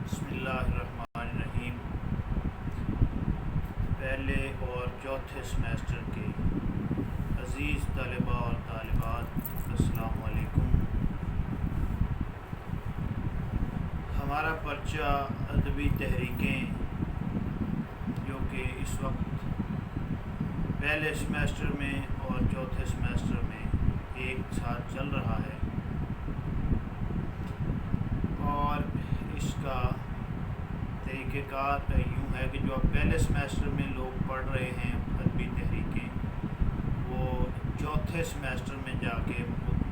بسم اللہ الرحمن الرحیم۔ پہلے اور چوتھے سمیسٹر کے عزیز طلباء اور طالبات، السلام علیکم۔ ہمارا پرچہ ادبی تحریکیں جو کہ اس وقت پہلے سمیسٹر میں اور چوتھے سمیسٹر میں ایک ساتھ چل رہا ہے، اور اس کا طریقہ کار یوں ہے کہ جو اب پہلے سمیسٹر میں لوگ پڑھ رہے ہیں ادبی تحریکیں، وہ چوتھے سمیسٹر میں جا کے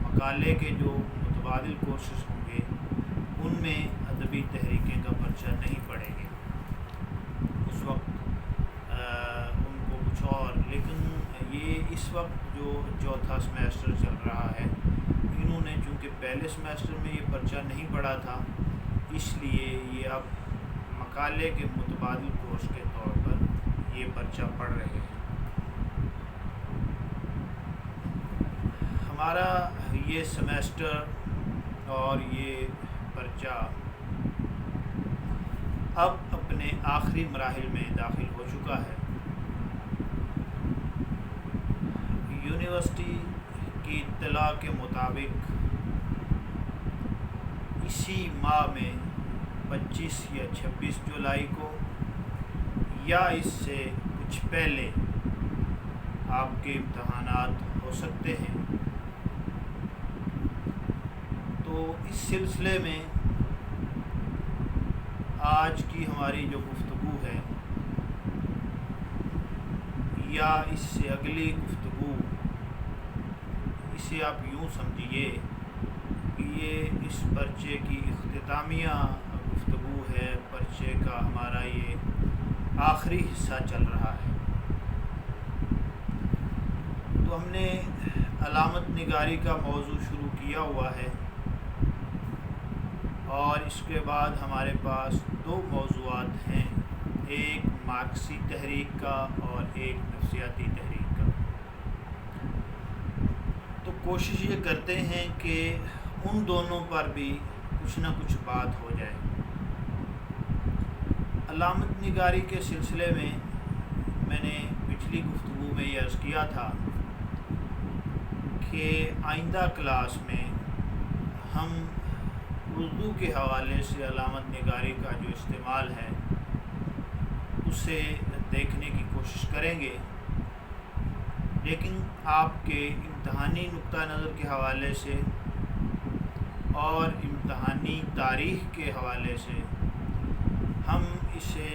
مقالے کے جو متبادل کورسز ہوں گے ان میں ادبی تحریکیں کا پرچہ نہیں پڑھیں گے۔ اس وقت ان کو کچھ اور، لیکن یہ اس وقت جو چوتھا سمیسٹر چل رہا ہے، انہوں نے چونکہ پہلے سمیسٹر میں یہ پرچہ نہیں پڑھا تھا، اس لیے یہ اب مقالے کے متبادل کورس کے طور پر یہ پرچہ پڑھ رہے ہیں۔ ہمارا یہ سمیسٹر اور یہ پرچہ اب اپنے آخری مراحل میں داخل ہو چکا ہے۔ یونیورسٹی کی اطلاع کے مطابق اسی ماہ میں 25 یا 26 جولائی کو یا اس سے کچھ پہلے آپ کے امتحانات ہو سکتے ہیں۔ تو اس سلسلے میں آج کی ہماری جو گفتگو ہے، یا اس سے اگلی گفتگو، اسے آپ یوں سمجھیے کہ یہ اس پرچے کی اختتامیہ گفتگو ہے۔ پرچے کا ہمارا یہ آخری حصہ چل رہا ہے۔ تو ہم نے علامت نگاری کا موضوع شروع کیا ہوا ہے، اور اس کے بعد ہمارے پاس دو موضوعات ہیں، ایک مارکسی تحریک کا اور ایک نفسیاتی تحریک کا۔ تو کوشش یہ کرتے ہیں کہ ان دونوں پر بھی کچھ نہ کچھ بات ہو جائے۔ علامت نگاری کے سلسلے میں نے پچھلی گفتگو میں یہ عرض کیا تھا کہ آئندہ کلاس میں ہم اردو کے حوالے سے علامت نگاری کا جو استعمال ہے اسے دیکھنے کی کوشش کریں گے، لیکن آپ کے امتحانی نقطہ نظر کے حوالے سے اور امتحانی تاریخ کے حوالے سے ہم اسے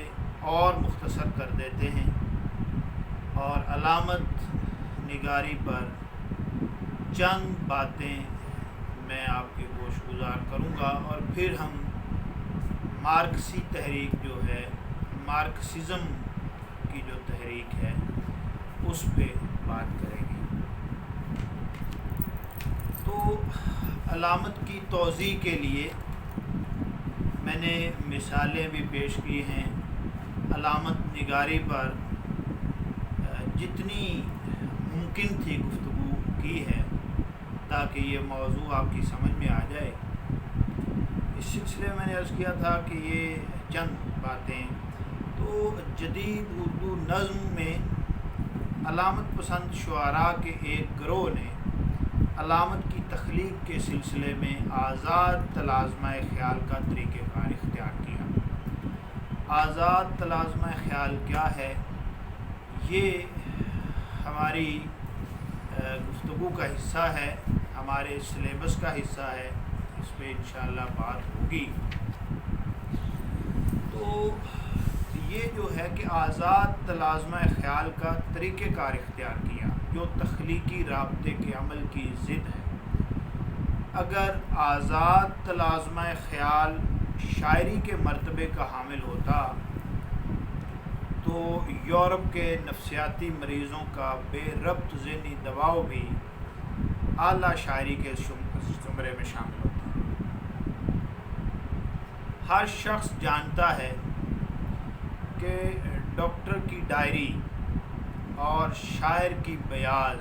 اور مختصر کر دیتے ہیں، اور علامت نگاری پر چند باتیں میں آپ کے گوش گزار کروں گا، اور پھر ہم مارکسی تحریک جو ہے، مارکسزم کی جو تحریک ہے اس پہ بات کریں گے۔ تو علامت کی توضیح کے لیے میں نے مثالیں بھی پیش کی ہیں۔ علامت نگاری پر جتنی ممکن تھی گفتگو کی ہے تاکہ یہ موضوع آپ کی سمجھ میں آ جائے۔ اس سلسلے میں نے عرض کیا تھا کہ یہ چند باتیں، تو جدید اردو نظم میں علامت پسند شعراء کے ایک گروہ نے علامت کی تخلیق کے سلسلے میں آزاد تلازمہ خیال کا طریقہ کار اختیار کیا۔ آزاد تلازمہ خیال کیا ہے؟ یہ ہماری گفتگو کا حصہ ہے، ہمارے سلیبس کا حصہ ہے، اس پہ انشاءاللہ بات ہوگی۔ تو یہ جو ہے کہ آزاد تلازمہ خیال کا طریقہ کار اختیار کیا جو تخلیقی رابطے کے عمل کی ضد ہے۔ اگر آزاد تلازمہ خیال شاعری کے مرتبے کا حامل ہوتا تو یورپ کے نفسیاتی مریضوں کا بے ربط ذہنی دباؤ بھی اعلیٰ شاعری کے زمرے میں شامل ہوتا۔ ہر شخص جانتا ہے کہ ڈاکٹر کی ڈائری اور شاعر کی بیاض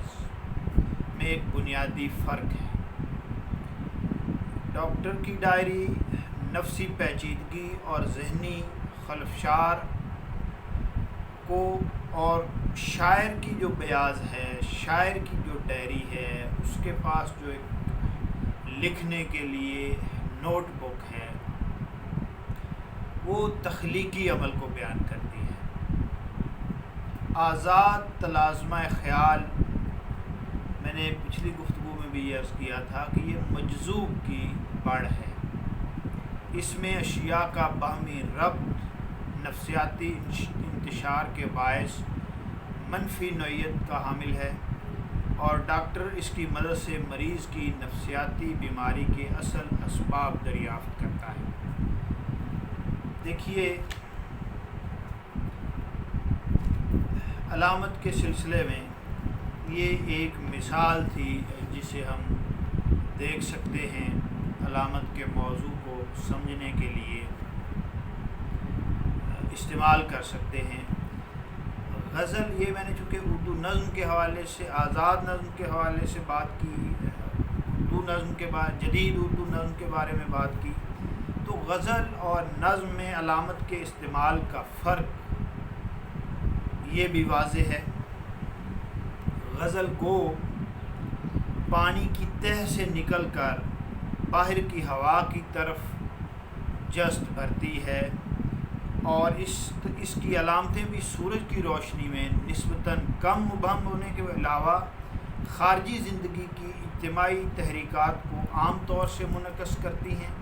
میں ایک بنیادی فرق ہے۔ ڈاکٹر کی ڈائری نفسی پیچیدگی اور ذہنی خلفشار کو، اور شاعر کی جو بیاض ہے، شاعر کی جو ڈائری ہے، اس کے پاس جو ایک لکھنے کے لیے نوٹ بک ہے، وہ تخلیقی عمل کو بیان کرتی ہے۔ آزاد تلازمہ خیال، میں نے پچھلی گفتگو میں بھی یہ عرض کیا تھا کہ یہ مجذوب کی بڑھ ہے۔ اس میں اشیاء کا باہمی ربط نفسیاتی انتشار کے باعث منفی نوعیت کا حامل ہے، اور ڈاکٹر اس کی مدد سے مریض کی نفسیاتی بیماری کے اصل اسباب دریافت کرتا ہے۔ دیکھیے، علامت کے سلسلے میں یہ ایک مثال تھی جسے ہم دیکھ سکتے ہیں، علامت کے موضوع کو سمجھنے کے لیے استعمال کر سکتے ہیں۔ غزل، یہ میں نے چونکہ اردو نظم کے حوالے سے، آزاد نظم کے حوالے سے بات کی، اردو نظم کے بعد جدید اردو نظم کے بارے میں بات کی، تو غزل اور نظم میں علامت کے استعمال کا فرق یہ بھی واضح ہے۔ غزل کو پانی کی تہ سے نکل کر باہر کی ہوا کی طرف جست بھرتی ہے، اور اس کی علامتیں بھی سورج کی روشنی میں نسبتاً کم مبہم ہونے کے علاوہ خارجی زندگی کی اجتماعی تحریکات کو عام طور سے منعکس کرتی ہیں۔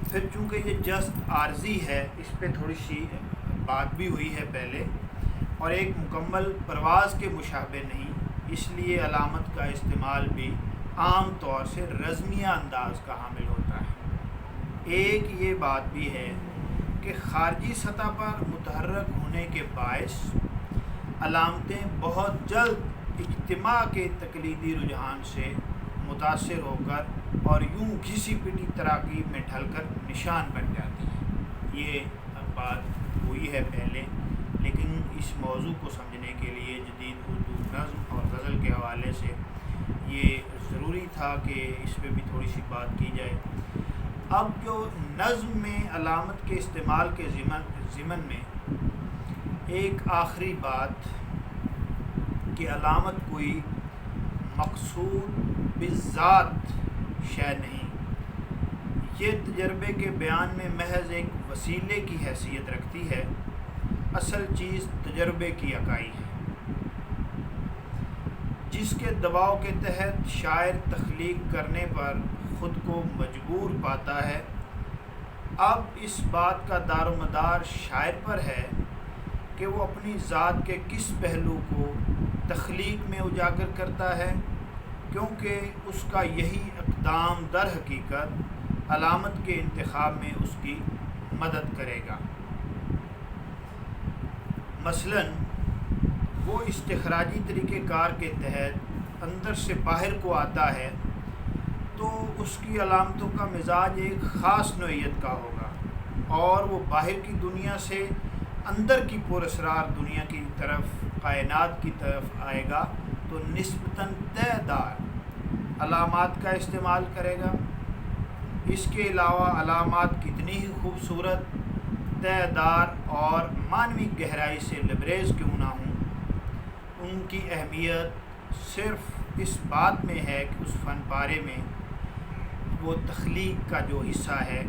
پھر چونکہ یہ جست عارضی ہے، اس پہ تھوڑی سی بات بھی ہوئی ہے پہلے، اور ایک مکمل پرواز کے مشابہ نہیں، اس لیے علامت کا استعمال بھی عام طور سے رزمیہ انداز کا حامل ہوتا ہے۔ ایک یہ بات بھی ہے کہ خارجی سطح پر متحرک ہونے کے باعث علامتیں بہت جلد اجتماع کے تقلیدی رجحان سے متاثر ہو کر اور یوں گھسی پٹی تراکیب میں ڈھل کر نشان بن جاتی ہیں۔ یہ بات ہوئی ہے پہلے، لیکن اس موضوع کو سمجھنے کے لیے جدید اردو نظم اور غزل کے حوالے سے یہ ضروری تھا کہ اس پہ بھی تھوڑی سی بات کی جائے۔ اب جو نظم میں علامت کے استعمال کے ضمن میں ایک آخری بات کہ علامت کوئی مقصود بالذات شے نہیں، یہ تجربے کے بیان میں محض ایک وسیلے کی حیثیت رکھتی ہے۔ اصل چیز تجربے کی اکائی ہے، جس کے دباؤ کے تحت شاعر تخلیق کرنے پر خود کو مجبور پاتا ہے۔ اب اس بات کا دار و مدار شاعر پر ہے کہ وہ اپنی ذات کے کس پہلو کو تخلیق میں اجاگر کرتا ہے، کیونکہ اس کا یہی اقدام در حقیقت علامت کے انتخاب میں اس کی مدد کرے گا۔ مثلاً وہ استخراجی طریقہ کار کے تحت اندر سے باہر کو آتا ہے تو اس کی علامتوں کا مزاج ایک خاص نوعیت کا ہوگا، اور وہ باہر کی دنیا سے اندر کی پراسرار دنیا کی طرف، کائنات کی طرف آئے گا تو نسبتاً طے دار علامات کا استعمال کرے گا۔ اس کے علاوہ علامات کتنی ہی خوبصورت، طے دار اور معنوی گہرائی سے لبریز کیوں نہ ہوں، ان کی اہمیت صرف اس بات میں ہے کہ اس فن پارے میں وہ تخلیق کا جو حصہ ہے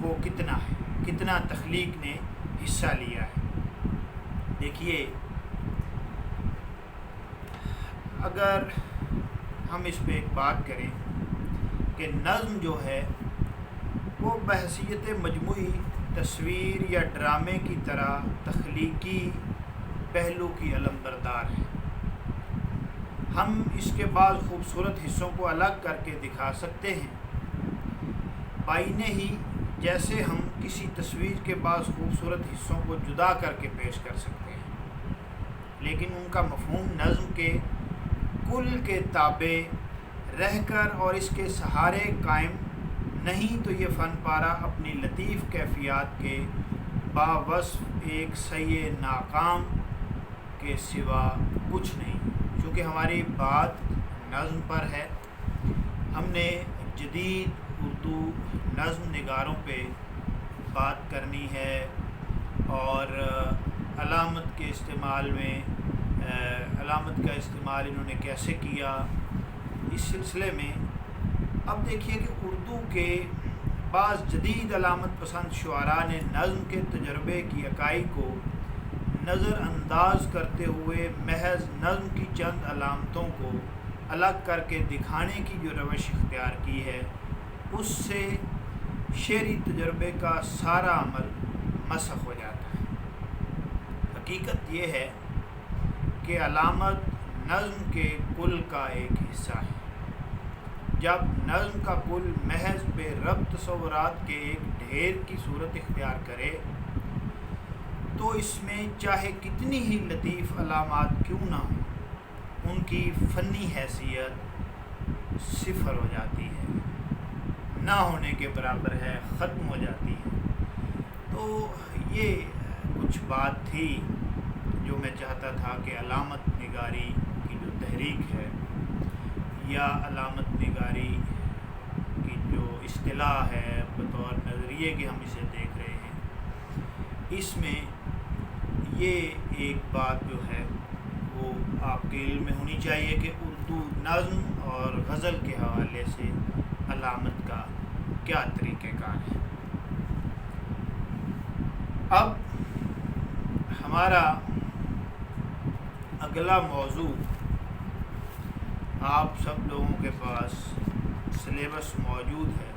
وہ کتنا ہے، کتنا تخلیق نے حصہ لیا ہے۔ دیکھیے، اگر ہم اس پہ ایک بات کریں کہ نظم جو ہے وہ بحیثیت مجموعی تصویر یا ڈرامے کی طرح تخلیقی پہلو کی علمبردار ہے، ہم اس کے بعض خوبصورت حصوں کو الگ کر کے دکھا سکتے ہیں، بائنے ہی جیسے ہم کسی تصویر کے بعض خوبصورت حصوں کو جدا کر کے پیش کر سکتے ہیں، لیکن ان کا مفہوم نظم کے کل کے تابع رہ کر اور اس کے سہارے قائم نہیں، تو یہ فن پارہ اپنی لطیف کیفیات کے باوصف ایک سعی ناکام کے سوا کچھ نہیں۔ چونکہ ہماری بات نظم پر ہے، ہم نے جدید اردو نظم نگاروں پہ بات کرنی ہے اور علامت کے استعمال میں علامت کا استعمال انہوں نے کیسے کیا، اس سلسلے میں اب دیکھیے کہ اردو کے بعض جدید علامت پسند شعراء نے نظم کے تجربے کی اکائی کو نظر انداز کرتے ہوئے محض نظم کی چند علامتوں کو الگ کر کے دکھانے کی جو روش اختیار کی ہے، اس سے شعری تجربے کا سارا عمل مسخ ہو جاتا ہے۔ حقیقت یہ ہے کہ علامت نظم کے کل کا ایک حصہ ہے۔ جب نظم کا کل محض بے ربط تصورات کے ایک ڈھیر کی صورت اختیار کرے تو اس میں چاہے کتنی ہی لطیف علامات کیوں نہ ہوں، ان کی فنی حیثیت صفر ہو جاتی ہے، نہ ہونے کے برابر ہے، ختم ہو جاتی ہے۔ تو یہ کچھ بات تھی جو میں چاہتا تھا کہ علامت نگاری کی جو تحریک ہے یا علامت نگاری کی جو اصطلاح ہے بطور نظریے کے ہم اسے دیکھ رہے ہیں، اس میں یہ ایک بات جو ہے وہ آپ کے علم میں ہونی چاہیے کہ اردو نظم اور غزل کے حوالے سے علامت کا کیا طریقہ کار ہے۔ اب ہمارا اگلا موضوع، آپ سب لوگوں کے پاس سلیبس موجود ہے،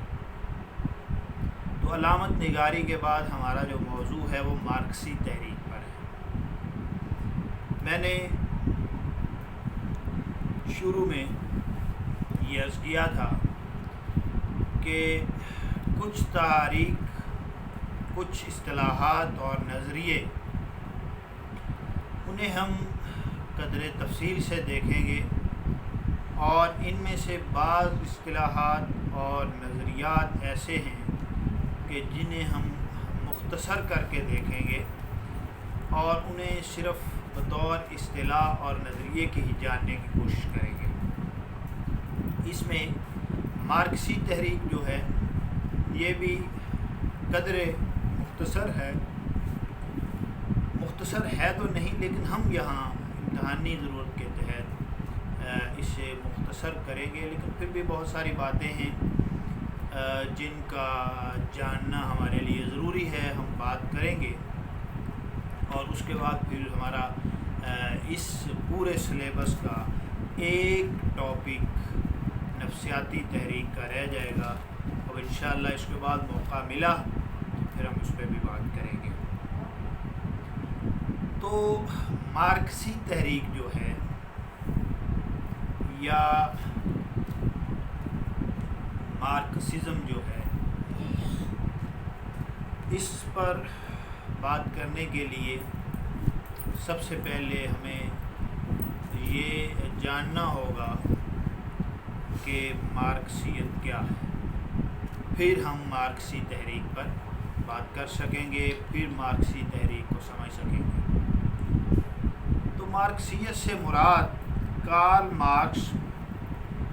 تو علامت نگاری کے بعد ہمارا جو موضوع ہے وہ مارکسی تحریک پر ہے۔ میں نے شروع میں یہ عرض کیا تھا کہ کچھ تحریک، کچھ اصطلاحات اور نظریے، انہیں ہم قدر تفصیل سے دیکھیں گے اور ان میں سے بعض اصطلاحات اور نظریات ایسے ہیں کہ جنہیں ہم مختصر کر کے دیکھیں گے اور انہیں صرف بطور اصطلاح اور نظریے کی ہی جاننے کی کوشش کریں گے۔ اس میں مارکسی تحریک جو ہے یہ بھی قدر مختصر ہے تو نہیں، لیکن ہم یہاں امتحانی ضرورت کے تحت اسے مختصر کریں گے، لیکن پھر بھی بہت ساری باتیں ہیں جن کا جاننا ہمارے لیے ضروری ہے، ہم بات کریں گے اور اس کے بعد پھر ہمارا اس پورے سلیبس کا ایک ٹاپک نفسیاتی تحریک کا رہ جائے گا، اور انشاءاللہ اس کے بعد موقع ملا تو پھر ہم اس پہ بھی بات کریں گے۔ تو مارکسی تحریک جو ہے یا مارکسزم جو ہے، اس پر بات کرنے کے لیے سب سے پہلے ہمیں یہ جاننا ہوگا کہ مارکسیت کیا ہے، پھر ہم مارکسی تحریک پر بات کر سکیں گے، پھر مارکسی تحریک کو سمجھ سکیں گے۔ تو مارکسیت سے مراد کارل مارکس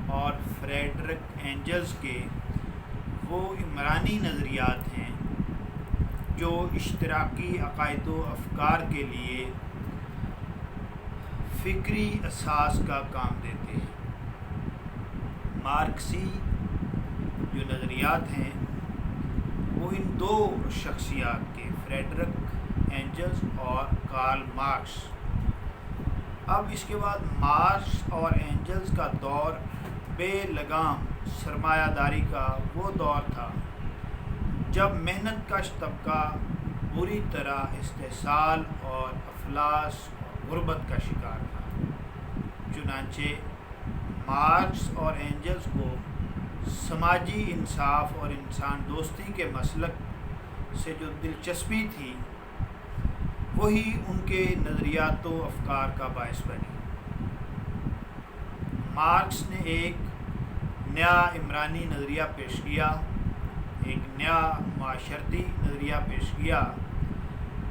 اور فریڈرک اینجلز کے وہ عمرانی نظریات ہیں جو اشتراکی عقائد و افکار کے لیے فکری اساس کا کام دیتے ہیں۔ مارکسی جو نظریات ہیں وہ ان دو شخصیات کے، فریڈرک اینجلز اور کارل مارکس۔ اب اس کے بعد مارکس اور اینجلز کا دور بے لگام سرمایہ داری کا وہ دور تھا جب محنت کش طبقہ بری طرح استحصال اور افلاس اور غربت کا شکار تھا۔ چنانچہ مارکس اور اینجلز کو سماجی انصاف اور انسان دوستی کے مسلک سے جو دلچسپی تھی وہی ان کے نظریات و افکار کا باعث بنی۔ مارکس نے ایک نیا عمرانی نظریہ پیش کیا، ایک نیا معاشرتی نظریہ پیش کیا۔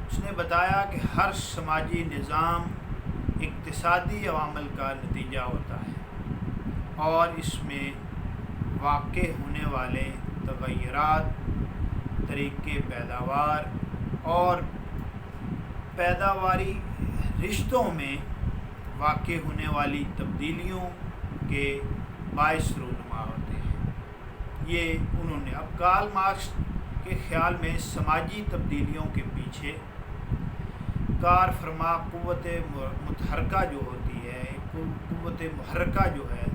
اس نے بتایا کہ ہر سماجی نظام اقتصادی عوامل کا نتیجہ ہوتا ہے اور اس میں واقع ہونے والے تغیرات، طریقے پیداوار اور پیداواری رشتوں میں واقع ہونے والی تبدیلیوں کے باعث رونما ہوتے ہیں۔ یہ انہوں نے اب کارل مارکس کے خیال میں سماجی تبدیلیوں کے پیچھے کار فرما قوت متحرکہ جو ہوتی ہے، قوت محرکہ جو ہے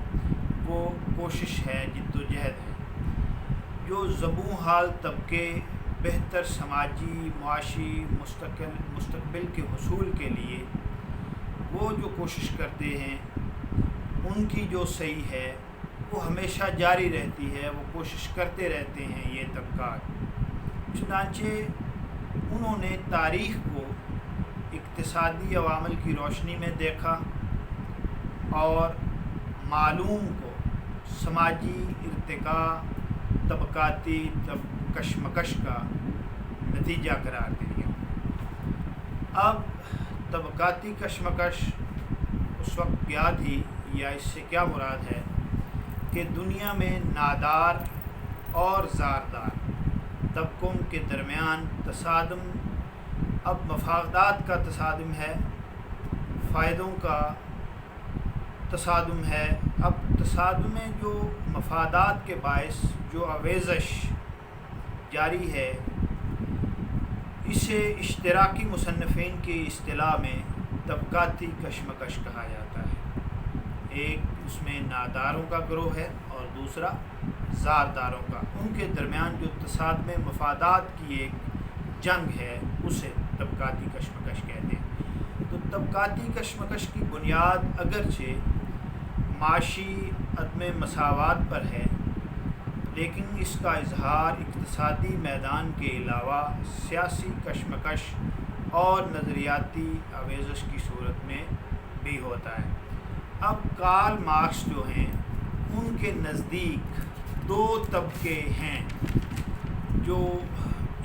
وہ کوشش ہے، جد و جہد ہے، جو زبوں حال طبقے بہتر سماجی معاشی مستقبل کے حصول کے لیے وہ جو کوشش کرتے ہیں ان کی جو صحیح ہے وہ ہمیشہ جاری رہتی ہے، وہ کوشش کرتے رہتے ہیں یہ طبقات۔ چنانچہ انہوں نے تاریخ کو اقتصادی عوامل کی روشنی میں دیکھا اور معلوم کو سماجی ارتقاء طبقاتی کشمکش کا نتیجہ قرار دیا۔ اب طبقاتی کشمکش اس وقت کیا تھی یا اس سے کیا مراد ہے کہ دنیا میں نادار اور زاردار طبقوں کے درمیان تصادم اب مفادات کا تصادم ہے، فائدوں کا تصادم ہے۔ اب تصادم میں جو مفادات کے باعث جو آویزش جاری ہے اسے اشتراکی مصنفین کی اصطلاح میں طبقاتی کشمکش کہا جاتا ہے۔ ایک اس میں ناداروں کا گروہ ہے اور دوسرا زارداروں کا، ان کے درمیان جو تصادم مفادات کی ایک جنگ ہے اسے طبقاتی کشمکش کہتے ہیں۔ تو طبقاتی کشمکش کی بنیاد اگرچہ معاشی عدم مساوات پر ہے، لیکن اس کا اظہار اقتصادی میدان کے علاوہ سیاسی کشمکش اور نظریاتی آویزش کی صورت میں بھی ہوتا ہے۔ اب کارل مارکس جو ہیں ان کے نزدیک دو طبقے ہیں جو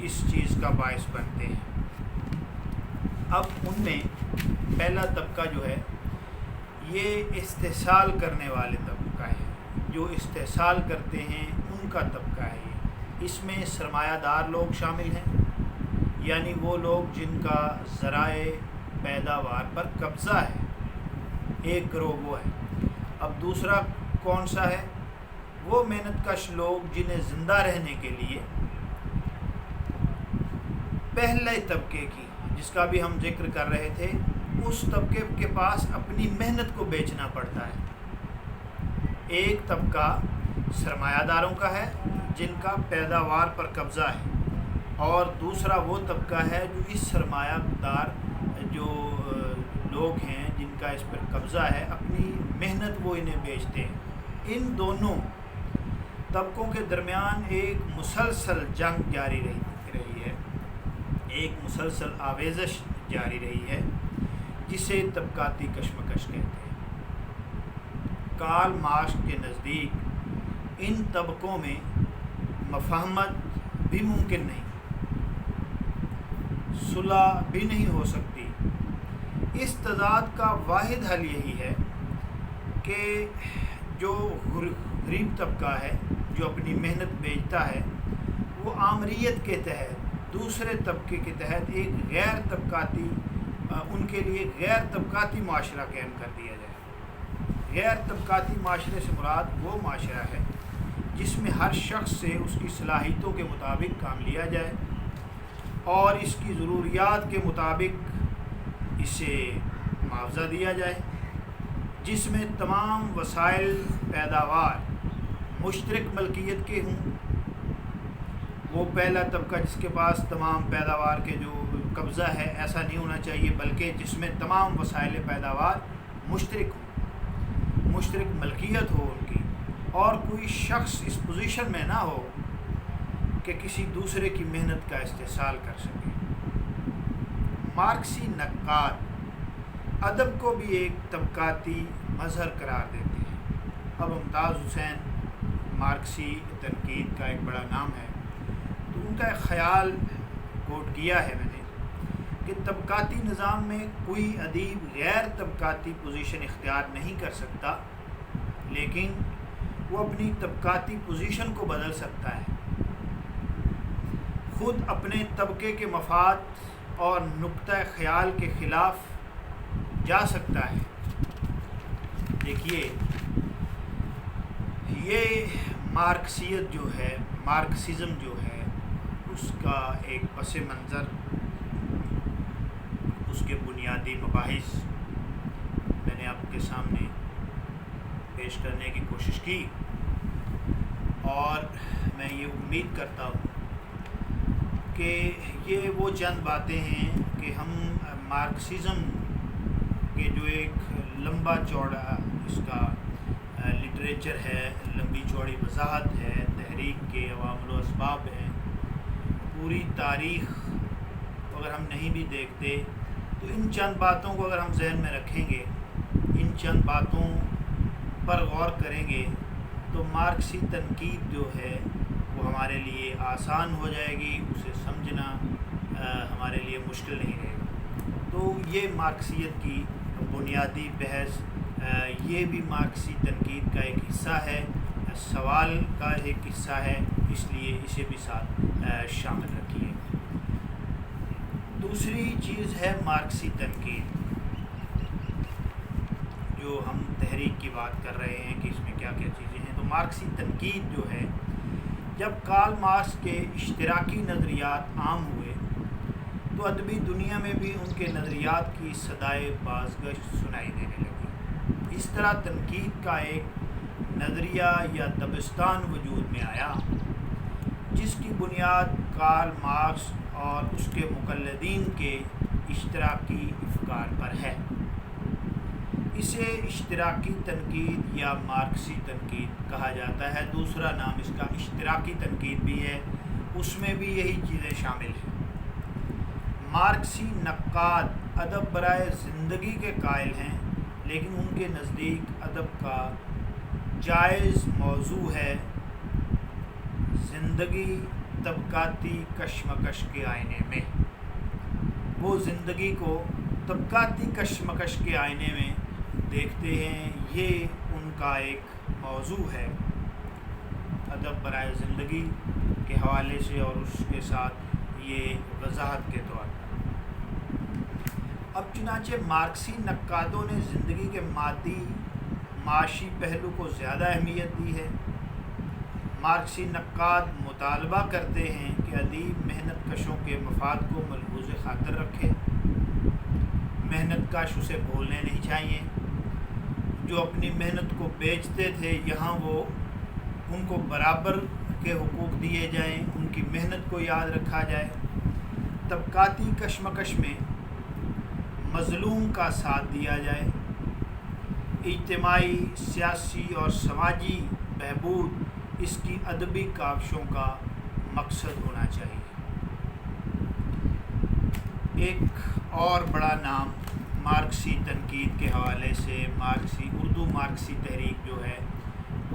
اس چیز کا باعث بنتے ہیں۔ اب ان میں پہلا طبقہ جو ہے یہ استحصال کرنے والے طبقہ ہے، جو استحصال کرتے ہیں ان کا طبقہ ہے یہ۔ اس میں سرمایہ دار لوگ شامل ہیں، یعنی وہ لوگ جن کا ذرائع پیداوار پر قبضہ ہے، ایک گروہ وہ ہے۔ اب دوسرا کون سا ہے؟ وہ محنت کش لوگ جنہیں زندہ رہنے کے لیے پہلے طبقے کی، جس کا بھی ہم ذکر کر رہے تھے، اس طبقے کے پاس اپنی محنت کو بیچنا پڑتا ہے۔ ایک طبقہ سرمایہ داروں کا ہے جن کا پیداوار پر قبضہ ہے، اور دوسرا وہ طبقہ ہے جو اس سرمایہ دار جو لوگ ہیں جن کا اس پر قبضہ ہے، اپنی محنت وہ انہیں بیچتے ہیں۔ ان دونوں طبقوں کے درمیان ایک مسلسل جنگ جاری رہی ہے، ایک مسلسل آویزش جاری رہی ہے، جسے طبقاتی کشمکش کہتے ہیں۔ کارل مارکس کے نزدیک ان طبقوں میں مفاہمت بھی ممکن نہیں، صلح بھی نہیں ہو سکتی۔ اس تضاد کا واحد حل یہی ہے کہ جو غریب طبقہ ہے جو اپنی محنت بیچتا ہے، وہ آمریت کے تحت دوسرے طبقے کے تحت ایک غیر طبقاتی ان کے لیے غیر طبقاتی معاشرہ قائم کر دیا جائے۔ غیر طبقاتی معاشرے سے مراد وہ معاشرہ ہے جس میں ہر شخص سے اس کی صلاحیتوں کے مطابق کام لیا جائے اور اس کی ضروریات کے مطابق اسے معاوضہ دیا جائے، جس میں تمام وسائل پیداوار مشترک ملکیت کے ہوں۔ وہ پہلا طبقہ جس کے پاس تمام پیداوار کے جو قبضہ ہے، ایسا نہیں ہونا چاہیے، بلکہ جس میں تمام وسائل پیداوار مشترک ہوں، مشترک ملکیت ہو ان کی، اور کوئی شخص اس پوزیشن میں نہ ہو کہ کسی دوسرے کی محنت کا استحصال کر سکے۔ مارکسی نقاد ادب کو بھی ایک طبقاتی مظہر قرار دیتے ہیں۔ اب ممتاز حسین مارکسی تنقید کا ایک بڑا نام ہے، تو ان کا ایک خیال کوٹ کیا ہے میں نے کہ طبقاتی نظام میں کوئی ادیب غیر طبقاتی پوزیشن اختیار نہیں کر سکتا، لیکن وہ اپنی طبقاتی پوزیشن کو بدل سکتا ہے۔ خود اپنے طبقے کے مفاد اور نقطہ خیال کے خلاف جا سکتا ہے۔ دیکھیے، یہ مارکسیت جو ہے، مارکسزم جو ہے، اس کا ایک پس منظر، اس کے بنیادی مباحث میں نے آپ کے سامنے پیش کرنے کی کوشش کی، اور میں یہ امید کرتا ہوں کہ یہ وہ چند باتیں ہیں کہ ہم مارکسزم کے جو ایک لمبا چوڑا اس کا لٹریچر ہے، لمبی چوڑی وضاحت ہے، تحریک کے عوامل و اسباب ہیں، پوری تاریخ اگر ہم نہیں بھی دیکھتے تو ان چند باتوں کو اگر ہم ذہن میں رکھیں گے، ان چند باتوں پر غور کریں گے، تو مارکسی تنقید جو ہے وہ ہمارے لیے آسان ہو جائے گی، اسے سمجھنا ہمارے لیے مشکل نہیں رہے گا۔ تو یہ مارکسیت کی بنیادی بحث، یہ بھی مارکسی تنقید کا ایک حصہ ہے، سوال کا ایک حصہ ہے، اس لیے اسے بھی ساتھ شامل رکھیے۔ دوسری چیز ہے مارکسی تنقید، جو ہم تحریک کی بات کر رہے ہیں کہ اس میں کیا کیا چیزیں ہیں۔ تو مارکسی تنقید جو ہے، جب کارل مارکس کے اشتراکی نظریات عام ہوئے تو ادبی دنیا میں بھی ان کے نظریات کی صدائے بازگشت سنائی دینے لگی۔ اس طرح تنقید کا ایک نظریہ یا دبستان وجود میں آیا جس کی بنیاد کارل مارکس اور اس کے مقلدین کے اشتراکی افکار پر ہے۔ اسے اشتراکی تنقید یا مارکسی تنقید کہا جاتا ہے۔ دوسرا نام اس کا اشتراکی تنقید بھی ہے، اس میں بھی یہی چیزیں شامل ہیں۔ مارکسی نقاد ادب برائے زندگی کے قائل ہیں، لیکن ان کے نزدیک ادب کا جائز موضوع ہے زندگی طبقاتی کشمکش کے آئینے میں۔ وہ زندگی کو طبقاتی کشمکش کے آئینے میں دیکھتے ہیں، یہ ان کا ایک موضوع ہے ادب برائے زندگی کے حوالے سے، اور اس کے ساتھ یہ وضاحت کے طور پر۔ اب چنانچہ مارکسی نقادوں نے زندگی کے مادی معاشی پہلو کو زیادہ اہمیت دی ہے۔ مارکسی نقاد مطالبہ کرتے ہیں کہ ادیب محنت کشوں کے مفاد کو ملحوظ خاطر رکھے، محنت کش اسے بھولنے نہیں چاہیے۔ جو اپنی محنت کو بیچتے تھے، یہاں وہ ان کو برابر کے حقوق دیے جائیں، ان کی محنت کو یاد رکھا جائے۔ طبقاتی کشمکش میں مظلوم کا ساتھ دیا جائے، اجتماعی، سیاسی اور سماجی بہبود اس کی ادبی کاوشوں کا مقصد ہونا چاہیے۔ ایک اور بڑا نام مارکسی تنقید کے حوالے سے اردو مارکسی تحریک جو ہے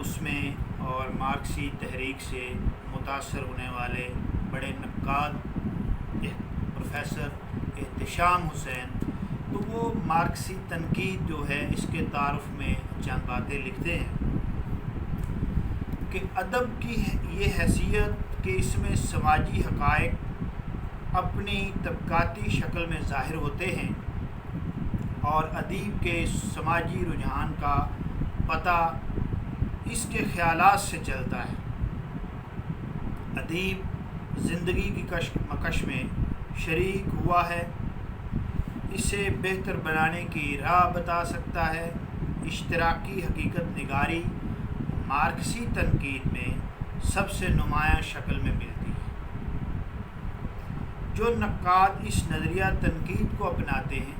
اس میں، اور مارکسی تحریک سے متاثر ہونے والے بڑے نقاد پروفیسر احتشام حسین، تو وہ مارکسی تنقید جو ہے اس کے تعارف میں چند باتیں لکھتے ہیں کہ ادب کی یہ حیثیت کہ اس میں سماجی حقائق اپنی طبقاتی شکل میں ظاہر ہوتے ہیں، اور ادیب کے سماجی رجحان کا پتہ اس کے خیالات سے چلتا ہے۔ ادیب زندگی کی کشمکش میں شریک ہوا ہے، اسے بہتر بنانے کی راہ بتا سکتا ہے۔ اشتراکی حقیقت نگاری مارکسی تنقید میں سب سے نمایاں شکل میں ملتی ہے۔ جو نقاد اس نظریہ تنقید کو اپناتے ہیں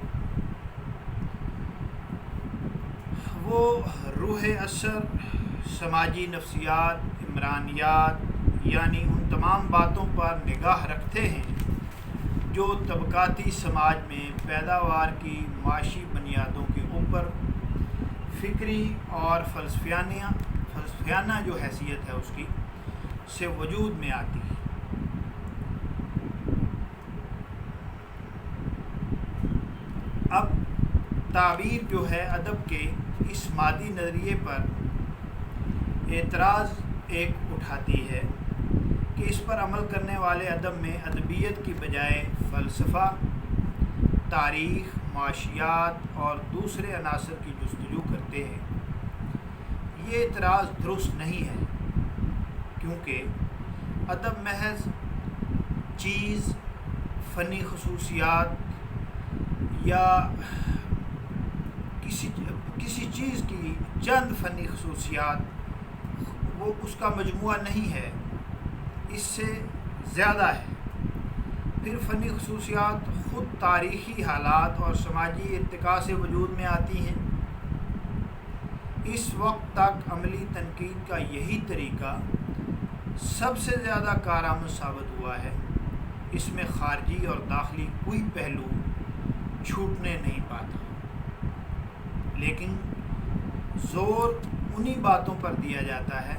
وہ روح اثر، سماجی نفسیات، عمرانیات، یعنی ان تمام باتوں پر نگاہ رکھتے ہیں جو طبقاتی سماج میں پیداوار کی معاشی بنیادوں کے اوپر فکری اور فلسفیانہ جو حیثیت ہے اس کی سے وجود میں آتی ہے۔ اب تعبیر جو ہے ادب کے اس مادی نظریے پر اعتراض ایک اٹھاتی ہے کہ اس پر عمل کرنے والے ادب میں ادبیت کی بجائے فلسفہ، تاریخ، معاشیات اور دوسرے عناصر کی جستجو کرتے ہیں۔ یہ اعتراض درست نہیں ہے، کیونکہ ادب محض چیز، فنی خصوصیات یا کسی چیز کی چند فنی خصوصیات وہ اس کا مجموعہ نہیں ہے، اس سے زیادہ ہے۔ پھر فنی خصوصیات خود تاریخی حالات اور سماجی ارتقاء سے وجود میں آتی ہیں۔ اس وقت تک عملی تنقید کا یہی طریقہ سب سے زیادہ کارآمد ثابت ہوا ہے۔ اس میں خارجی اور داخلی کوئی پہلو چھوٹنے نہیں پاتا، لیکن زور انہی باتوں پر دیا جاتا ہے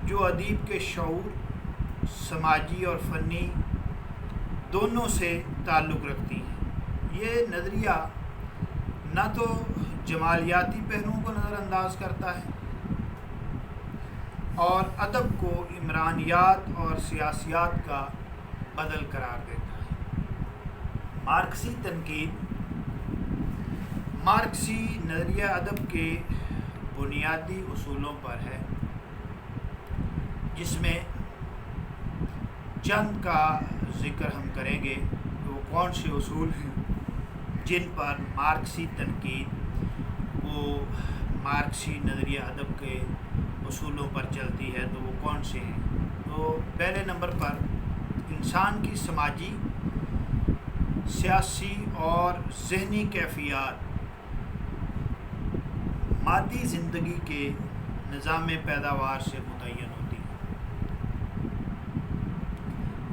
جو ادیب کے شعور، سماجی اور فنی دونوں سے تعلق رکھتی ہیں۔ یہ نظریہ نہ تو جمالیاتی پہلوؤں کو نظر انداز کرتا ہے اور ادب کو عمرانیات اور سیاسیات کا بدل قرار دیتا ہے۔ مارکسی تنقید، مارکسی نظریہ ادب کے بنیادی اصولوں پر ہے، جس میں چند کا ذکر ہم کریں گے کہ وہ کون سے اصول ہیں جن پر مارکسی تنقید وہ مارکسی نظریہ ادب کے اصولوں پر چلتی ہے، تو وہ کون سے ہیں؟ تو پہلے نمبر پر انسان کی سماجی، سیاسی اور ذہنی کیفیات مادی زندگی کے نظام پیداوار سے متعین ہوتی ہے۔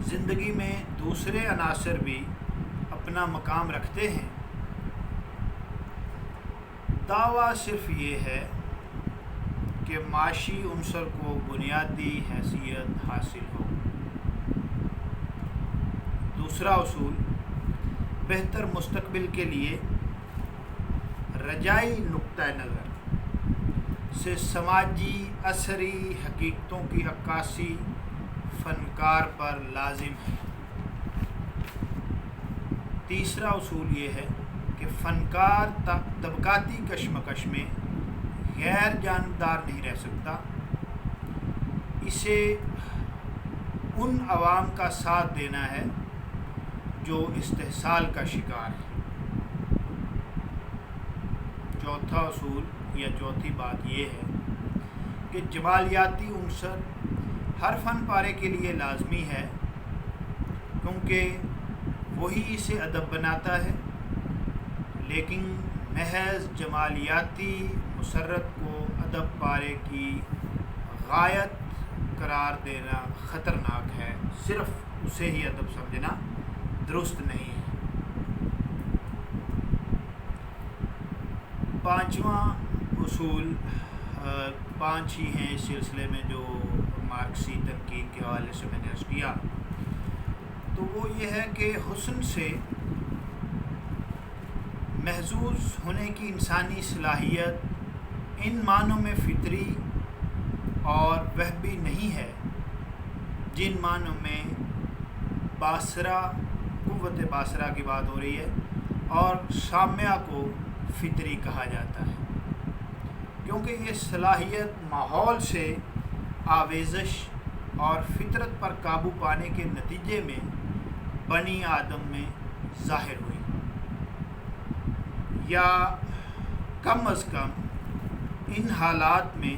زندگی میں دوسرے عناصر بھی اپنا مقام رکھتے ہیں۔ دعویٰ صرف یہ ہے کہ معاشی عنصر کو بنیادی حیثیت حاصل ہو۔ دوسرا اصول، بہتر مستقبل کے لیے رجائی نقطہ نظر سے سماجی اثری حقیقتوں کی عکاسی فنکار پر لازم ہے۔ تیسرا اصول یہ ہے کہ فنکار طبقاتی کشمکش میں غیر جانبدار نہیں رہ سکتا، اسے ان عوام کا ساتھ دینا ہے جو استحصال کا شکار ہے۔ چوتھا اصول یا چوتھی بات یہ ہے کہ جمالیاتی عنصر ہر فن پارے کے لیے لازمی ہے، کیونکہ وہی اسے ادب بناتا ہے، لیکن محض جمالیاتی مسرت کو ادب پارے کی غایت قرار دینا خطرناک ہے، صرف اسے ہی ادب سمجھنا درست نہیں ہے۔ پانچواں اصول، پانچ ہی ہیں اس سلسلے میں جو مارکسی تنقید کے حوالے سے میں نے عرض کیا، تو وہ یہ ہے کہ حسن سے محظوظ ہونے کی انسانی صلاحیت ان معنوں میں فطری اور وہبی نہیں ہے جن معنوں میں باصرہ، قوت باصرہ کی بات ہو رہی ہے، اور سامعہ کو فطری کہا جاتا ہے، کیونکہ یہ صلاحیت ماحول سے آویزش اور فطرت پر قابو پانے کے نتیجے میں بنی آدم میں ظاہر ہوئی، یا کم از کم ان حالات میں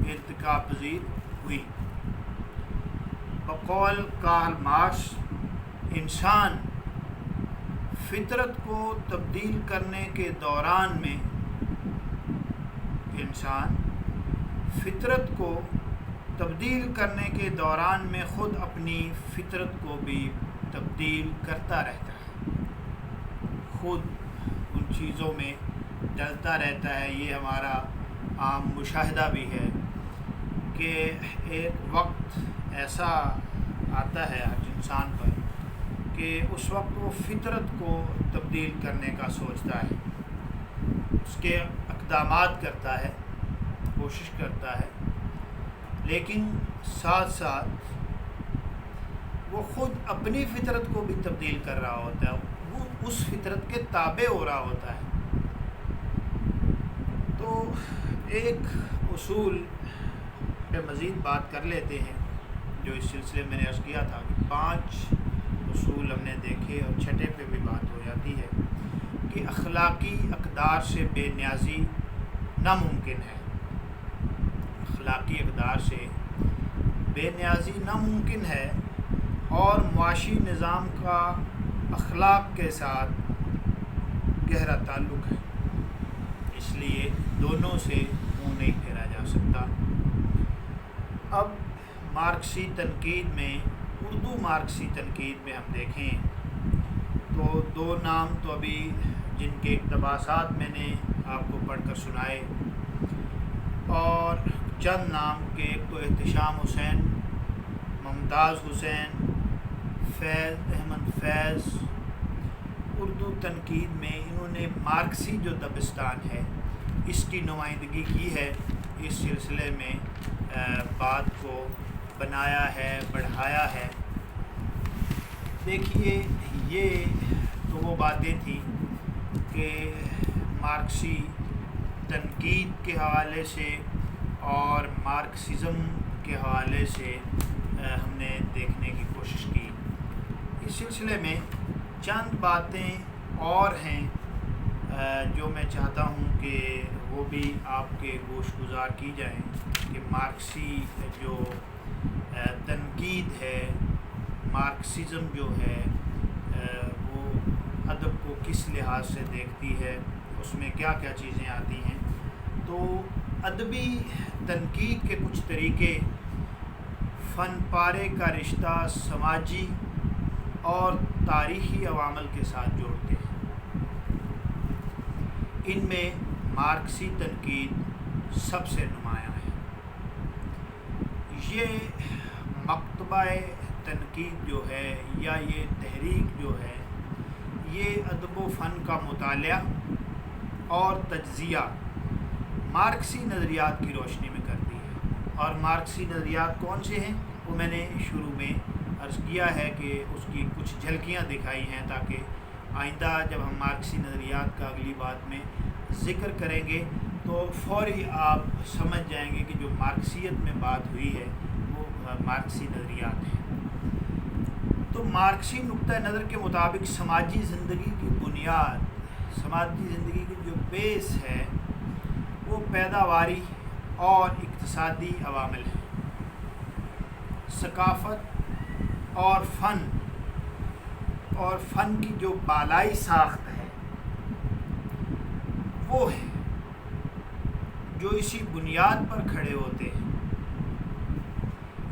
ارتقا پذیر ہوئی۔ بقول کارل مارکس، انسان فطرت کو تبدیل کرنے کے دوران میں خود اپنی فطرت کو بھی تبدیل کرتا رہتا ہے، خود ان چیزوں میں ڈلتا رہتا ہے۔ یہ ہمارا عام مشاہدہ بھی ہے کہ ایک وقت ایسا آتا ہے ہر انسان پر کہ اس وقت وہ فطرت کو تبدیل کرنے کا سوچتا ہے، اس کے اقدامات کرتا ہے، کوشش کرتا ہے، لیکن ساتھ ساتھ وہ خود اپنی فطرت کو بھی تبدیل کر رہا ہوتا ہے، وہ اس فطرت کے تابع ہو رہا ہوتا ہے۔ تو ایک اصول پہ مزید بات کر لیتے ہیں، جو اس سلسلے میں نے عرض کیا تھا کہ 5 اصول ہم نے دیکھے، اور چھٹے پہ بھی بات ہو جاتی ہے کہ اخلاقی اقدار سے بے نیازی ناممکن ہے۔ اخلاقی اقدار سے بے نیازی ناممکن ہے، اور معاشی نظام کا اخلاق کے ساتھ گہرا تعلق ہے، اس لیے دونوں سے منہ نہیں پھیرا جا سکتا۔ اب مارکسی تنقید میں، اردو مارکسی تنقید میں ہم دیکھیں تو 2 نام تو ابھی جن کے اقتباسات میں نے آپ کو پڑھ کر سنائے، اور چند نام کے، ایک تو احتشام حسین، ممتاز حسین، فیض احمد فیض۔ اردو تنقید میں انہوں نے مارکسی جو دبستان ہے اس کی نمائندگی کی ہے، اس سلسلے میں بات کو بنایا ہے، بڑھایا ہے۔ دیکھیے، یہ تو وہ باتیں تھیں کہ مارکسی تنقید کے حوالے سے اور مارکسزم کے حوالے سے ہم نے دیکھنے کی کوشش کی۔ اس سلسلے میں چند باتیں اور ہیں جو میں چاہتا ہوں کہ وہ بھی آپ کے گوش گزار کی جائیں، کہ مارکسی جو تنقید ہے، مارکسزم جو ہے وہ ادب کو کس لحاظ سے دیکھتی ہے، اس میں کیا کیا چیزیں آتی ہیں۔ تو ادبی تنقید کے کچھ طریقے فن پارے کا رشتہ سماجی اور تاریخی عوامل کے ساتھ جوڑتے ہیں۔ ان میں مارکسی تنقید سب سے نمایاں ہے۔ یہ مکتبہ تنقید جو ہے، یا یہ تحریک جو ہے، یہ ادب و فن کا مطالعہ اور تجزیہ مارکسی نظریات کی روشنی میں کرتی ہے۔ اور مارکسی نظریات کون سے ہیں، وہ میں نے شروع میں عرض کیا ہے کہ اس کی کچھ جھلکیاں دکھائی ہیں، تاکہ آئندہ جب ہم مارکسی نظریات کا اگلی بات میں ذکر کریں گے تو فوری آپ سمجھ جائیں گے کہ جو مارکسیت میں بات ہوئی ہے وہ مارکسی نظریات ہیں۔ تو مارکسی نقطہ نظر کے مطابق سماجی زندگی کی بنیاد، سماجی زندگی کی جو بیس ہے، وہ پیداواری اور اقتصادی عوامل ہیں۔ ثقافت اور فن کی جو بالائی ساخت ہے وہ ہے جو اسی بنیاد پر کھڑے ہوتے ہیں۔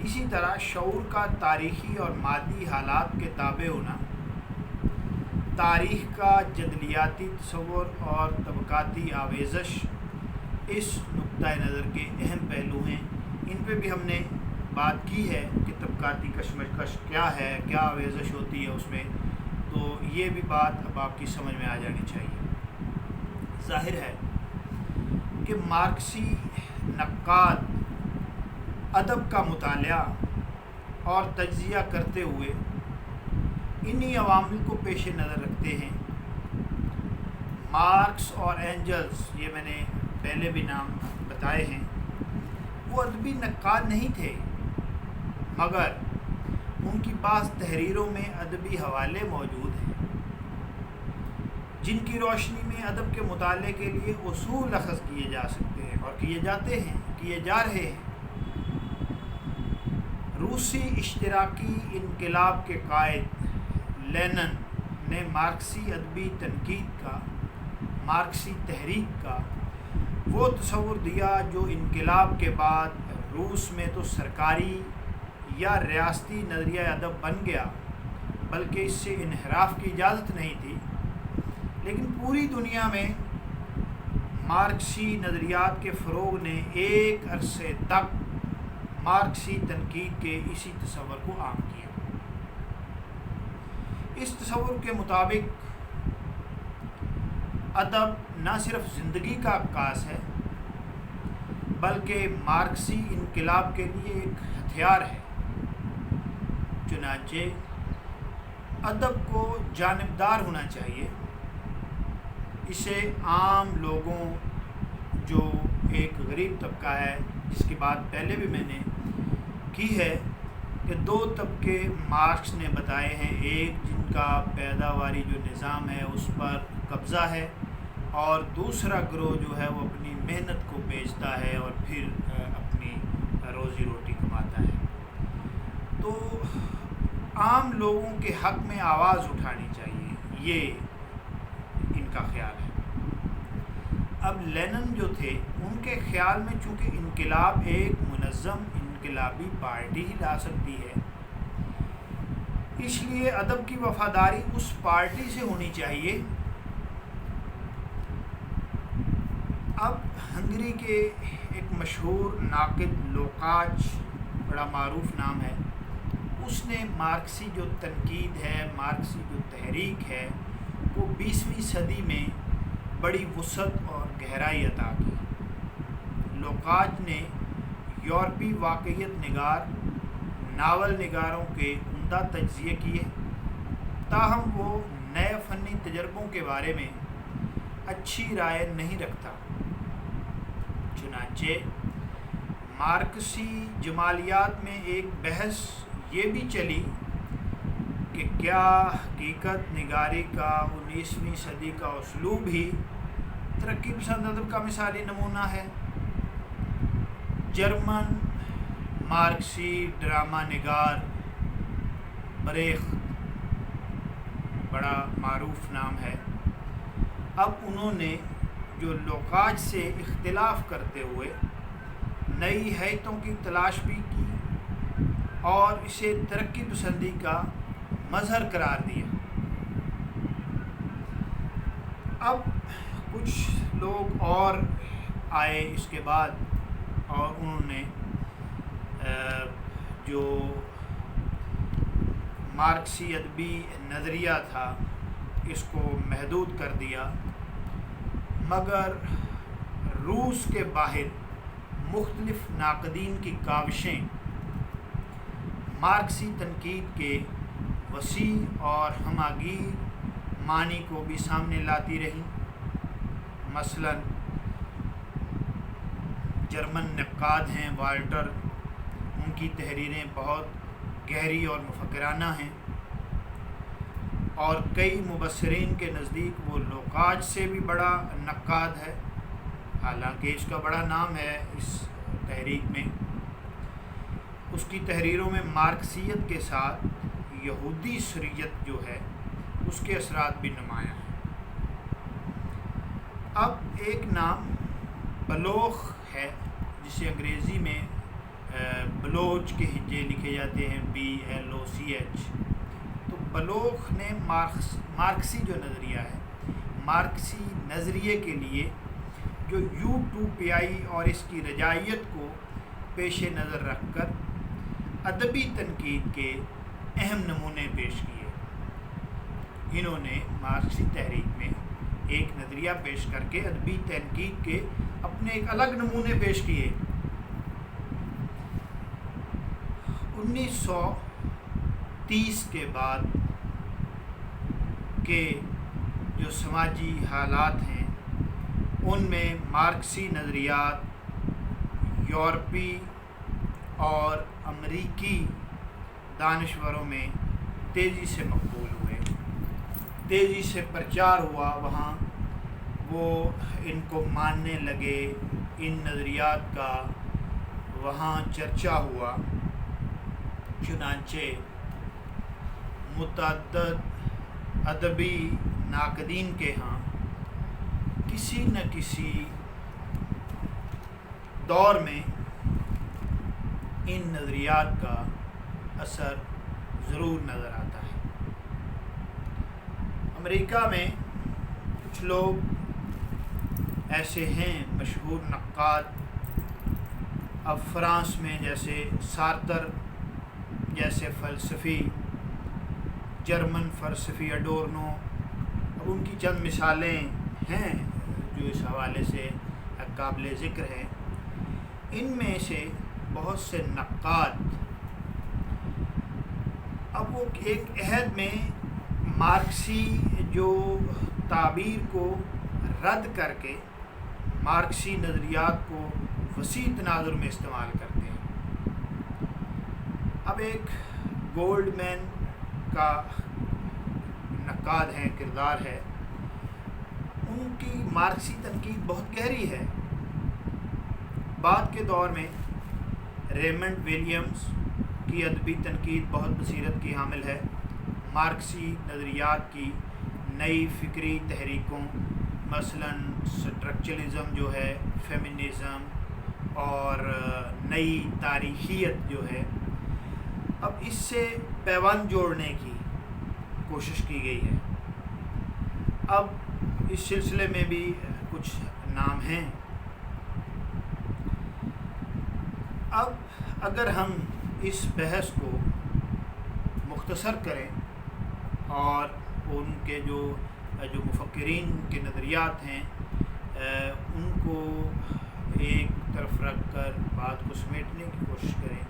اسی طرح شعور کا تاریخی اور مادی حالات کے تابع ہونا، تاریخ کا جدلیاتی تصور اور طبقاتی آویزش اس نقطہ نظر کے اہم پہلو ہیں۔ ان پہ بھی ہم نے بات کی ہے کہ طبقاتی کشمکش کیا ہے، کیا آویزش ہوتی ہے اس میں، تو یہ بھی بات اب آپ کی سمجھ میں آ جانی چاہیے۔ ظاہر ہے کہ مارکسی نقاد ادب کا مطالعہ اور تجزیہ کرتے ہوئے انہی عوامل کو پیش نظر رکھتے ہیں۔ مارکس اور اینجلز، یہ میں نے پہلے بھی نام بتائے ہیں، وہ ادبی نقاد نہیں تھے، مگر ان کی بعض تحریروں میں ادبی حوالے موجود ہیں جن کی روشنی میں ادب کے مطالعے کے لیے اصول اخذ کیے جا سکتے ہیں اور کیے جاتے ہیں، کیے جا رہے ہیں۔ روسی اشتراکی انقلاب کے قائد لینن نے مارکسی ادبی تنقید کا، مارکسی تحریک کا وہ تصور دیا جو انقلاب کے بعد روس میں تو سرکاری یا ریاستی نظریہ ادب بن گیا، بلکہ اس سے انحراف کی اجازت نہیں تھی، لیکن پوری دنیا میں مارکسی نظریات کے فروغ نے ایک عرصے تک مارکسی تنقید کے اسی تصور کو عام کیا۔ اس تصور کے مطابق ادب نہ صرف زندگی کا عکاس ہے، بلکہ مارکسی انقلاب کے لیے ایک ہتھیار ہے۔ چنانچہ ادب کو جانبدار ہونا چاہیے، اسے عام لوگوں، جو ایک غریب طبقہ ہے، جس کی بات پہلے بھی میں نے کی ہے کہ دو طبقے مارکس نے بتائے ہیں، ایک جن کا پیداواری جو نظام ہے اس پر قبضہ ہے، اور دوسرا گروہ جو ہے وہ اپنی محنت کو بیچتا ہے اور پھر اپنی روزی روٹی کماتا ہے۔ تو عام لوگوں کے حق میں آواز اٹھانی چاہیے، یہ ان کا خیال ہے۔ اب لینن جو تھے، ان کے خیال میں چونکہ انقلاب ایک منظم انقلابی پارٹی ہی لا سکتی ہے، اس لیے ادب کی وفاداری اس پارٹی سے ہونی چاہیے۔ اب ہنگری کے ایک مشہور ناقد لوکاچ، بڑا معروف نام ہے، اس نے مارکسی جو تنقید ہے، مارکسی جو تحریک ہے، وہ 20ویں صدی میں بڑی وسعت اور گہرائی عطا کی۔ لوکاچ نے یورپی واقعیت نگار، ناول نگاروں کے عمدہ تجزیے کیے، تاہم وہ نئے فنی تجربوں کے بارے میں اچھی رائے نہیں رکھتا۔ چنانچہ مارکسی جمالیات میں ایک بحث یہ بھی چلی کہ کیا حقیقت نگاری کا 19ویں صدی کا اسلوب ہی ترقی پسند ادب کا مثالی نمونہ ہے۔ جرمن مارکسی ڈرامہ نگار بریخت، بڑا معروف نام ہے، اب انہوں نے جو لوکاچ سے اختلاف کرتے ہوئے نئی حیتوں کی تلاش بھی کی اور اسے ترقی پسندی کا مظہر قرار دیا۔ اب کچھ لوگ اور آئے اس کے بعد، اور انہوں نے جو مارکسی ادبی نظریہ تھا اس کو محدود کر دیا، مگر روس کے باہر مختلف ناقدین کی کاوشیں مارکسی تنقید کے وسیع اور ہمہ معنی کو بھی سامنے لاتی رہیں۔ مثلاً جرمن نقاد ہیں والٹر، ان کی تحریریں بہت گہری اور مفکرانہ ہیں، اور کئی مبصرین کے نزدیک وہ لوکاچ سے بھی بڑا نقاد ہے، حالانکہ اس کا بڑا نام ہے اس تحریک میں۔ اس کی تحریروں میں مارکسیت کے ساتھ یہودی شریعت جو ہے اس کے اثرات بھی نمایاں ہیں۔ اب ایک نام بلوخ ہے، جسے انگریزی میں بلوچ کے ہجے لکھے جاتے ہیں، BLOCH۔ تو بلوخ نے مارکسی جو نظریہ ہے، مارکسی نظریے کے لیے جو یوٹوپیائی اور اس کی رجائیت کو پیش نظر رکھ کر ادبی تنقید کے اہم نمونے پیش کیے۔ انہوں نے مارکسی تحریک میں ایک نظریہ پیش کر کے ادبی تنقید کے اپنے ایک الگ نمونے پیش کیے۔ 1930 کے بعد کے جو سماجی حالات ہیں ان میں مارکسی نظریات یورپی اور امریکی دانشوروں میں تیزی سے مقبول ہوئے، تیزی سے پرچار ہوا، وہاں وہ ان کو ماننے لگے، ان نظریات کا وہاں چرچا ہوا۔ چنانچہ متعدد ادبی ناقدین کے ہاں کسی نہ کسی دور میں ان نظریات کا اثر ضرور نظر آتا ہے۔ امریکہ میں کچھ لوگ ایسے ہیں مشہور نقاد، اب فرانس میں جیسے سارتر جیسے فلسفی، جرمن فلسفی اڈورنو، اب ان کی چند مثالیں ہیں جو اس حوالے سے قابل ذکر ہیں۔ ان میں سے بہت سے نقاد اب وہ ایک عہد میں مارکسی جو تعبیر کو رد کر کے مارکسی نظریات کو وسیع تناظر میں استعمال کرتے ہیں۔ اب ایک گولڈ مین کا نقاد ہے، کردار ہے، ان کی مارکسی تنقید بہت گہری ہے۔ بعد کے دور میں ریمنڈ ولیمز کی ادبی تنقید بہت بصیرت کی حامل ہے۔ مارکسی نظریات کی نئی فکری تحریکوں مثلاً سٹرکچرلزم جو ہے، فیمنزم اور نئی تاریخیت جو ہے، اب اس سے پیوند جوڑنے کی کوشش کی گئی ہے۔ اب اس سلسلے میں بھی کچھ نام ہیں۔ اب اگر ہم اس بحث کو مختصر کریں اور ان کے جو مفکرین کے نظریات ہیں ان کو ایک طرف رکھ کر بات کو سمیٹنے کی کوشش کریں،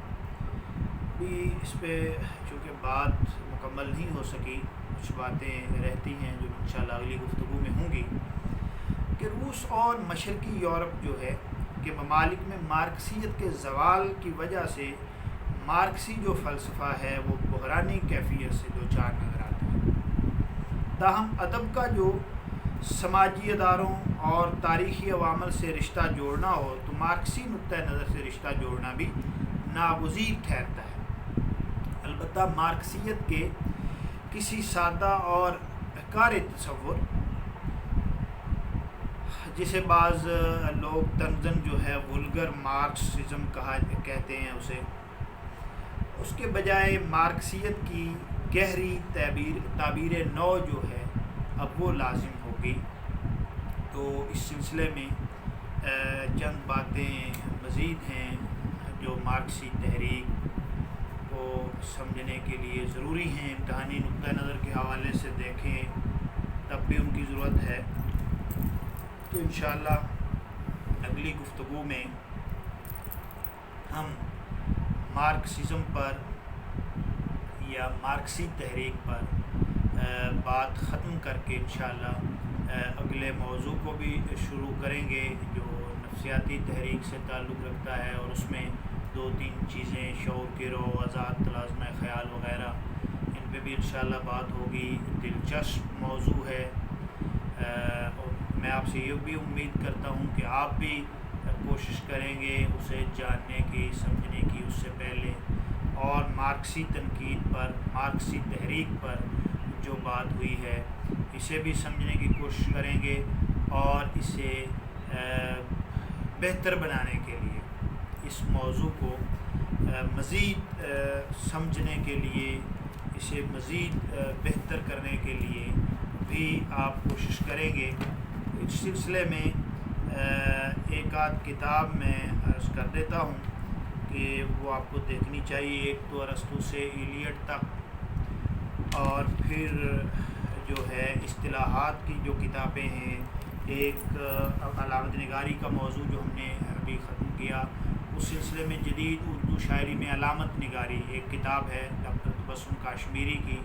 بھی اس پہ چونکہ بات مکمل نہیں ہو سکی، کچھ باتیں رہتی ہیں جو انشاءاللہ اگلی گفتگو میں ہوں گی، کہ روس اور مشرقی یورپ جو ہے کہ ممالک میں مارکسیت کے زوال کی وجہ سے مارکسی جو فلسفہ ہے وہ بحرانی کیفیت سے دوچار نظر آتا ہے۔ تاہم ادب کا جو سماجی اداروں اور تاریخی عوامل سے رشتہ جوڑنا ہو تو مارکسی نقطہ نظر سے رشتہ جوڑنا بھی ناگزیر ٹھہرتا ہے۔ البتہ مارکسیت کے کسی سادہ اور کار تصور، جسے بعض لوگ طنزاً جو ہے وولگر مارکسزم کہتے ہیں اسے، اس کے بجائے مارکسیت کی گہری تعبیر نو جو ہے اب وہ لازم ہوگی۔ تو اس سلسلے میں چند باتیں مزید ہیں جو مارکسی تحریک کو سمجھنے کے لیے ضروری ہیں، امتحانی نقطہ نظر کے حوالے سے دیکھیں تب بھی ان کی ضرورت ہے۔ تو انشاءاللہ اگلی گفتگو میں ہم مارکسزم پر یا مارکسی تحریک پر بات ختم کر کے انشاءاللہ اگلے موضوع کو بھی شروع کریں گے جو نفسیاتی تحریک سے تعلق رکھتا ہے، اور اس میں 2-3 چیزیں شعور کی رو، آزاد تلازمہ خیال وغیرہ، ان پہ بھی انشاءاللہ بات ہوگی۔ دلچسپ موضوع ہے، اور میں آپ سے یہ بھی امید کرتا ہوں کہ آپ بھی کوشش کریں گے اسے جاننے کی، سمجھنے کی اس سے پہلے، اور مارکسی تنقید پر، مارکسی تحریک پر جو بات ہوئی ہے اسے بھی سمجھنے کی کوشش کریں گے، اور اسے بہتر بنانے کے لیے، اس موضوع کو مزید سمجھنے کے لیے، اسے مزید بہتر کرنے کے لیے بھی آپ کوشش کریں گے۔ اس سلسلے میں ایک آدھ کتاب میں عرض کر دیتا ہوں کہ وہ آپ کو دیکھنی چاہیے۔ ایک تو ارسطو سے ایلیٹ تک، اور پھر جو ہے اصطلاحات کی جو کتابیں ہیں، ایک علامت نگاری کا موضوع جو ہم نے ابھی ختم کیا، اس سلسلے میں جدید اردو شاعری میں علامت نگاری ایک کتاب ہے ڈاکٹر تبسم کاشمیری کی،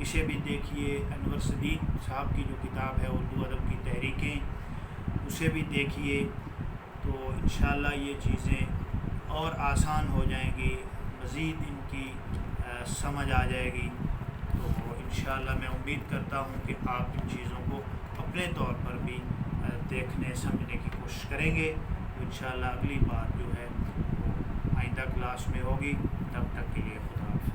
اسے بھی دیکھیے۔ انور صدیق صاحب کی جو کتاب ہے اردو ادب کی تحریکیں، اسے بھی دیکھیے، تو انشاءاللہ یہ چیزیں اور آسان ہو جائیں گی، مزید ان کی سمجھ آ جائے گی۔ تو انشاءاللہ میں امید کرتا ہوں کہ آپ ان چیزوں کو اپنے طور پر بھی دیکھنے سمجھنے کی کوشش کریں گے۔ تو انشاءاللہ اگلی بات جو ہے وہ آئندہ کلاس میں ہوگی۔ تب تک کے لیے خدا حافظ۔